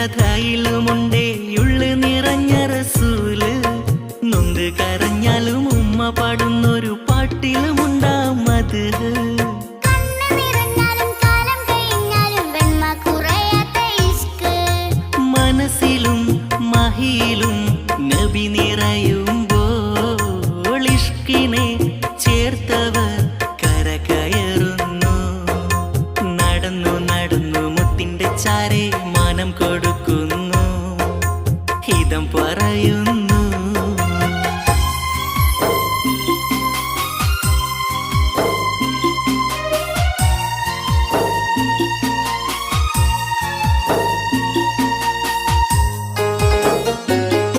കഥയിലുമുണ്ടേ ഉള്ളു നിറഞ്ഞ റസൂല്. നൊന്ത് കരഞ്ഞാലും ഉമ്മ പാടുന്നൊരു പാട്ടിലുമുണ്ടാം മത്. മനസ്സിലും മഹിയിലും നബി നിറയുമ്പോൾ ഇഷ്കിനെ ചേർത്തവർ കരകയറുന്നു. നടന്നു നടന്നു മുത്തിന്റെ ചാരെ മാനം കൊടുക്കുന്നു. ഹിതം പറയുന്നു